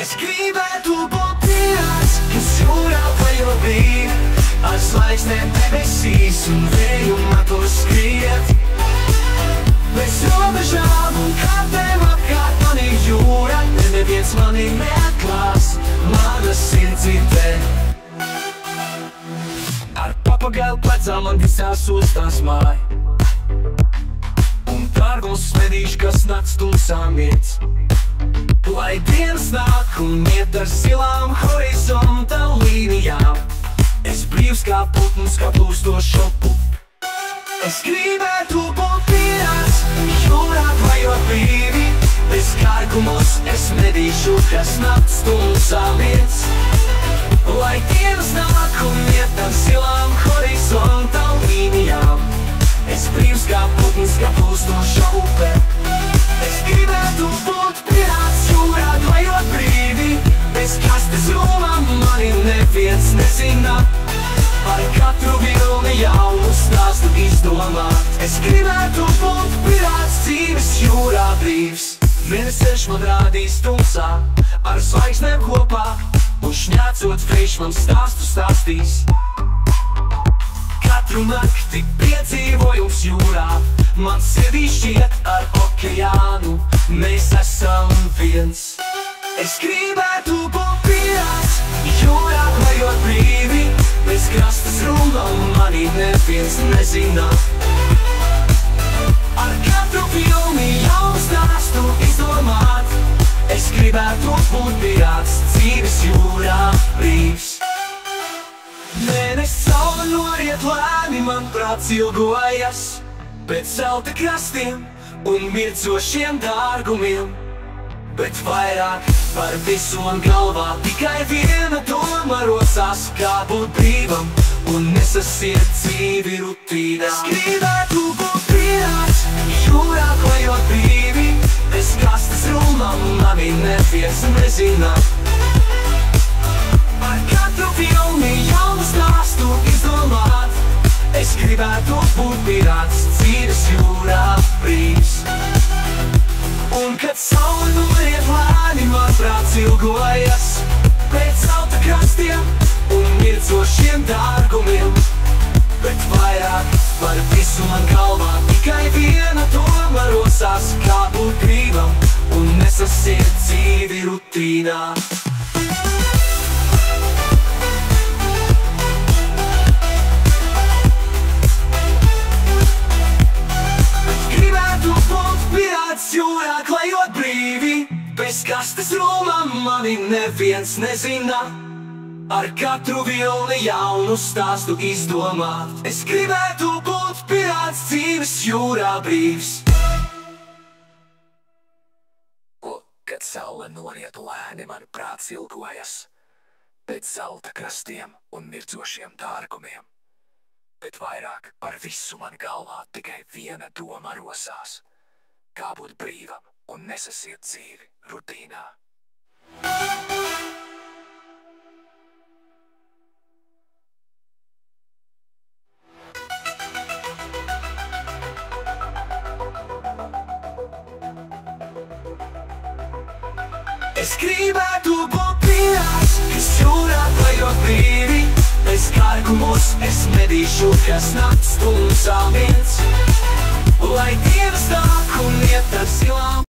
Es gribētu būt viens, kas jūrā klejo brīvi, ar zvaigznēm debesīs un vēju matos skriet. Bez robežām un kartēm apkārt manī jūra, neviens mani neatklās, mana sirds ir te. Ar papagailu plecām man visās ostās māj, un dārgos svedīšu, kas nakts tumsām iet. Lai dienas nāk un iet ar silām horizonta līnijām, es brīvs kā putns, kā plūstošo pup. Es gribētu būt viens, jūrā klejot brīvi, bez kargumos es medīšu, kas nakts tumsām iet. Lai dienas nāk un iet ar silām horizonta līnijām, es brīvs kā putns, kā plūstošo upe. Es gribētu būt pirāts jūrā klejot brīvi, bez kastes rumām mani neviens nezina. Ar katru vilni jaunu stāstu izdomāt. Es gribētu būt pirāts dzīves jūrā brīvs. Mēnesis man rādīs tumsā, ar zvaigznēm kopā, un šņācot vējš man stāstu stāstīs. Katru nakti piedzīvojums jūrā, man sirdī šķiet ar okeānu, mēs esam viens. Es gribētu būt pirāts, jūrā klejot brīvi, bez krastas runām mani neviens nezina. Ar katru filmi jaunu stāstu izdomāt. Es gribētu būt pirāts, dzīves jūrā brīvs. Mēnesis saule noriet lēni, man prāts ilgojas pēc zelta krastiem un mircošiem dārgumiem. Bet vairāk par visu man galvā tikai viena doma rosās, kā būt brīvam un nesasiet dzīvi rutīnā. Es gribētu būt pirāts, jūrā klejot brīvi, bez kastes rumām mani neviens nezina. Ar katru filmi jaunu stāstu izdomāt. Es gribētu būt pirāts, dzīves jūrā brīvs. Un kad saule noriet lēni, man prāts ilgojas pēc zelta krastiem un mircošiem dārgumiem. Bet vairāk par visu man galvā tikai viena doma rosās, kā būt brīvam un nesasiet dzīvi rutīnā. Gribētu būt pirāts jūrā klejot brīvi, bez kastes rumām mani neviens nezina. Ar katru vilni jaunu stāstu izdomāt. Es gribētu būt pirāts, dzīves jūrā brīvs. Un kad saule noriet lēni, man prāts ilgojas pēc zelta krastiem un mircošiem dārgumiem. Bet vairāk par visu man galvā tikai viena doma rosās, kā būt brīvam un nesasiet dzīvi rutīnā. Es gribētu būt pirāts, kas jūrā klejot brīvi, bez kargumos es medīšu, kas nakts tumsām iet. Lai dienas nāk un iet ar silām